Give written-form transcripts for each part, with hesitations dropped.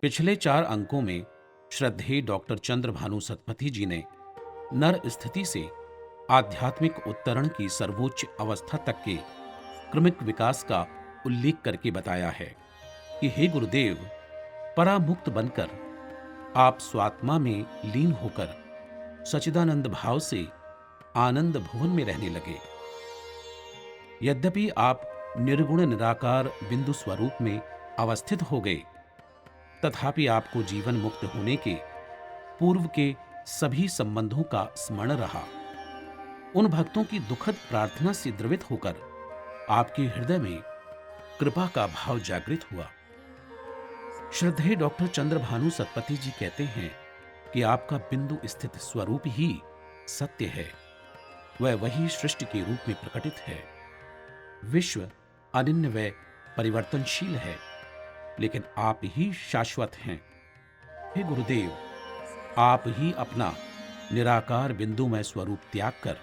पिछले 4 अंकों में श्रद्धेय डॉक्टर चंद्रभानु सतपथी जी ने नर स्थिति से आध्यात्मिक उत्तरण की सर्वोच्च अवस्था तक के क्रमिक विकास का उल्लेख करके बताया है कि हे गुरुदेव, परामुक्त बनकर आप स्वात्मा में लीन होकर सच्चिदानंद भाव से आनंद भुवन में रहने लगे। यद्यपि आप निर्गुण निराकार बिंदु स्वरूप में अवस्थित हो गए, तथापि आपको जीवन मुक्त होने के पूर्व के सभी संबंधों का स्मरण रहा। उन भक्तों की दुखद प्रार्थना से द्रवित होकर आपके हृदय में कृपा का भाव जागृत हुआ। श्रद्धेय डॉक्टर चंद्रभानु सतपथी जी कहते हैं कि आपका बिंदु स्थित स्वरूप ही सत्य है, वह वही सृष्टि के रूप में प्रकटित है। विश्व अनन्य व परिवर्तनशील है, लेकिन आप ही शाश्वत हैं। हे गुरुदेव, आप ही अपना निराकार बिंदुमय स्वरूप त्याग कर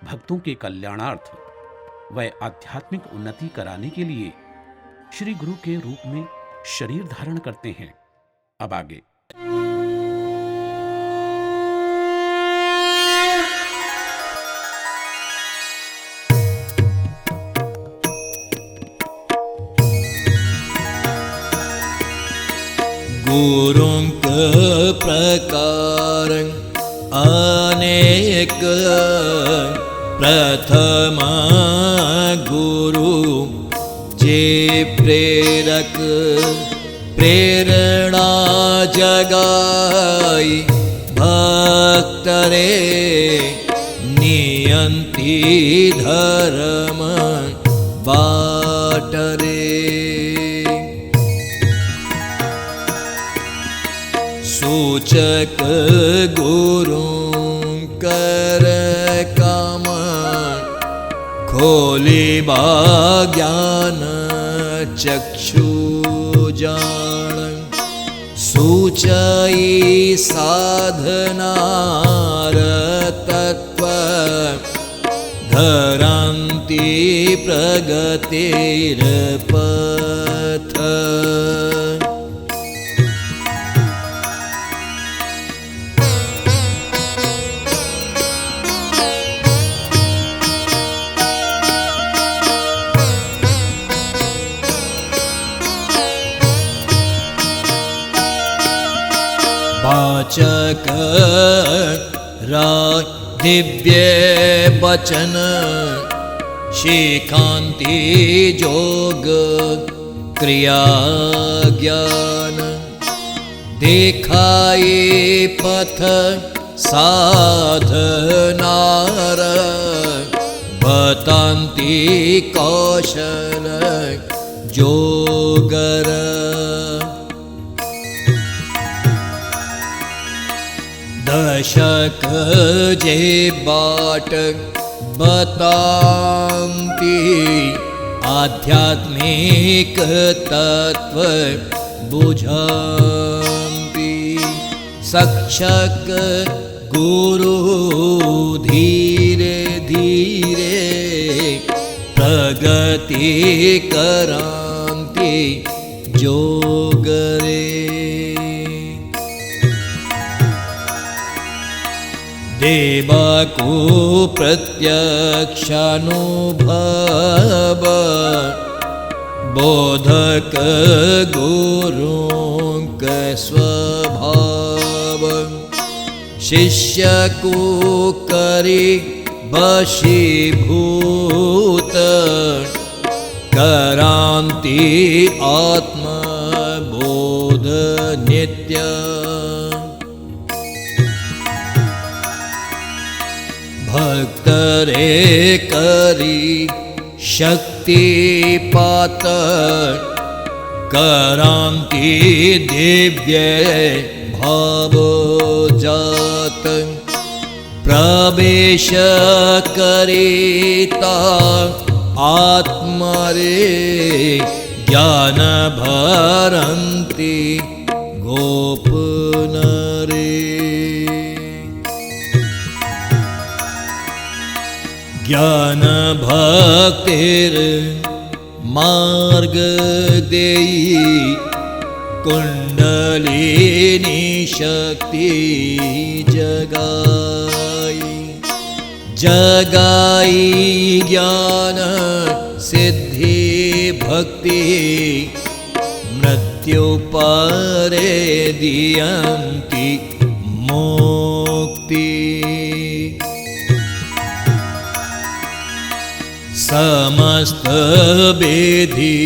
भक्तों के कल्याणार्थ व आध्यात्मिक उन्नति कराने के लिए श्री गुरु के रूप में शरीर धारण करते हैं। अब आगे। गुरुं प्रकार अनेक प्रथमा गुरु जे प्रेरक प्रेरणा जगाई भक्तरे नियंती धर्म बाटरे। सूचक गुरु कर काम खोली बा ज्ञान चक्षु जान। सूचई साधनार तत्व धरन्ति प्रगतिर पथ। वाचक दिव्य वचन शिखांति जोग क्रिया ज्ञान। दिखाई पथ साधनार बतांति कौशल जोगर। दशक जे बाट बतांति आध्यात्मिक तत्व बुझांति। शिक्षक गुरु धीरे धीरे प्रगति करांति जोगरे। देवा को प्रत्यक्षानुभव बोधक गुरुं का स्वभाव। शिष्य को करी वशीभूत करांति आत्मबोध नित्य। भक्त रे करी शक्तिपात करांति दिव्य भाव जात। प्रवेश करेता आत्मा रे ज्ञान भरन्ति गोपन रे। ज्ञान भक्तिर मार्ग देई कुंडलिनी शक्ति जगाई। जगाई ज्ञान सिद्धि भक्ति मृत्यु परे दियन्ति मुक्ति। समस्त विधि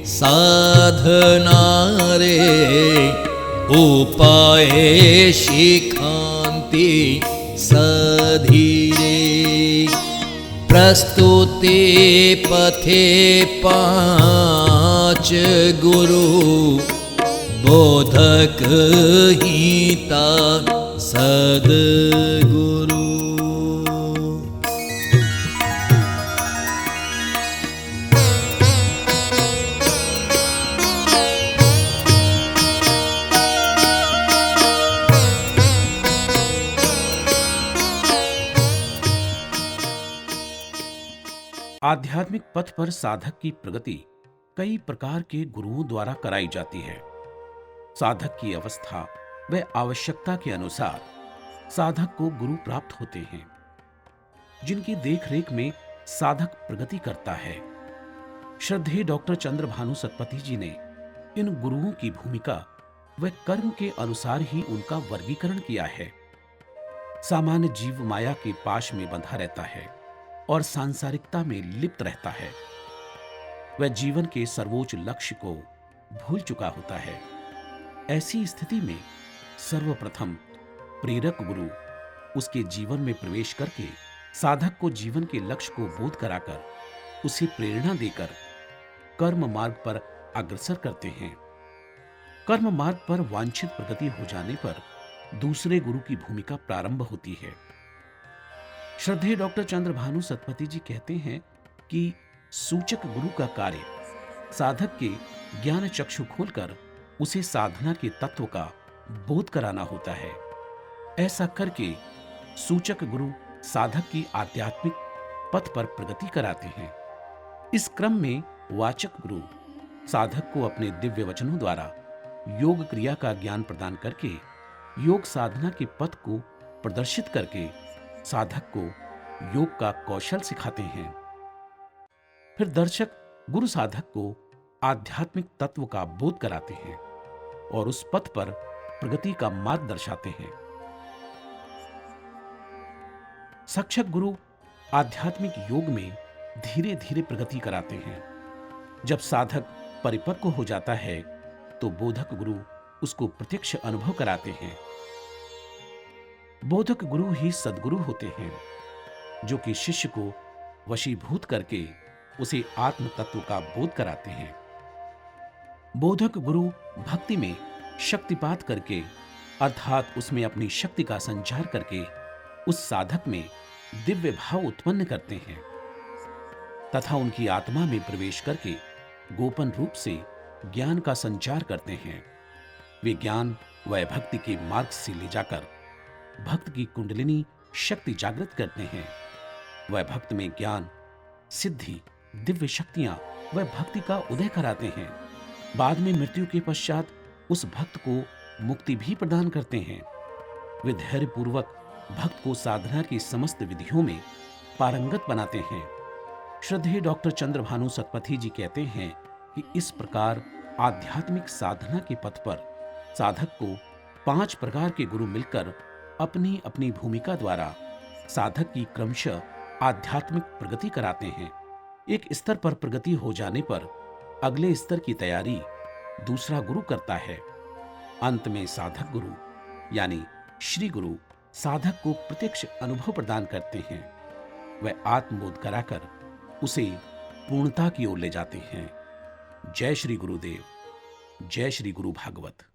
साधना रे उपाय शिखान्ति सधीरे। प्रस्तुते पथे पांच गुरु बोधक हिता सद्गुरु। आध्यात्मिक पथ पर साधक की प्रगति कई प्रकार के गुरुओं द्वारा कराई जाती है। साधक की अवस्था व आवश्यकता के अनुसार साधक को गुरु प्राप्त होते हैं, जिनकी देखरेख में साधक प्रगति करता है। श्रद्धेय डॉक्टर चंद्रभानु सतपथी जी ने इन गुरुओं की भूमिका व कर्म के अनुसार ही उनका वर्गीकरण किया है। सामान्य जीव माया के पाश में बंधा रहता है और सांसारिकता में लिप्त रहता है। वह जीवन के सर्वोच्च लक्ष्य को भूल चुका होता है। ऐसी स्थिति में सर्वप्रथम प्रेरक गुरु उसके जीवन में प्रवेश करके साधक को जीवन के लक्ष्य को बोध कराकर उसे प्रेरणा देकर कर्म मार्ग पर अग्रसर करते हैं। कर्म मार्ग पर वांछित प्रगति हो जाने पर दूसरे गुरु की भूमिका प्रारंभ होती है। श्रद्धेय डॉक्टर चंद्रभानु सतपथी जी कहते हैं कि सूचक गुरु का कार्य साधक के ज्ञान चक्षु खोलकर उसे साधना के तत्व का बोध कराना होता है। ऐसा करके सूचक गुरु साधक की आध्यात्मिक पथ पर प्रगति कराते हैं। इस क्रम में वाचक गुरु साधक को अपने दिव्य वचनों द्वारा योग क्रिया का ज्ञान प्रदान करके योग साधना के पथ को प्रदर्शित करके साधक को योग का कौशल सिखाते हैं। फिर दर्शक गुरु साधक को आध्यात्मिक तत्व का बोध कराते हैं और उस पथ पर प्रगति का मार्ग दर्शाते हैं। शिक्षक गुरु आध्यात्मिक योग में धीरे धीरे प्रगति कराते हैं। जब साधक परिपक्व हो जाता है तो बोधक गुरु उसको प्रत्यक्ष अनुभव कराते हैं। बोधक गुरु ही सद्गुरु होते हैं, जो कि शिष्य को वशीभूत करके उसे आत्म तत्व का बोध कराते हैं। बोधक गुरु भक्ति में शक्तिपात करके अर्थात उसमें अपनी शक्ति का संचार करके उस साधक में दिव्य भाव उत्पन्न करते हैं तथा उनकी आत्मा में प्रवेश करके गोपन रूप से ज्ञान का संचार करते हैं। वे ज्ञान व भक्ति के मार्ग से ले जाकर भक्त की कुंडलिनी शक्ति जागृत करते हैं। वह भक्त में ज्ञान, सिद्धि, दिव्य शक्तियां व भक्ति का उदय कराते हैं। बाद में मृत्यु के पश्चात उस भक्त को मुक्ति भी प्रदान करते हैं। वे धैर्य पूर्वक भक्त को साधना की समस्त विधियों में पारंगत बनाते हैं। श्रद्धेय डॉक्टर चंद्रभानु सतपथी जी कहते हैं कि इस प्रकार आध्यात्मिक साधना के पथ पर साधक को 5 प्रकार के गुरु मिलकर अपनी अपनी भूमिका द्वारा साधक की क्रमशः आध्यात्मिक प्रगति कराते हैं। एक स्तर पर प्रगति हो जाने पर अगले स्तर की तैयारी दूसरा गुरु करता है। अंत में साधक गुरु यानी श्री गुरु साधक को प्रत्यक्ष अनुभव प्रदान करते हैं। वह आत्मबोध कराकर उसे पूर्णता की ओर ले जाते हैं। जय श्री गुरुदेव, जय श्री गुरु भागवत।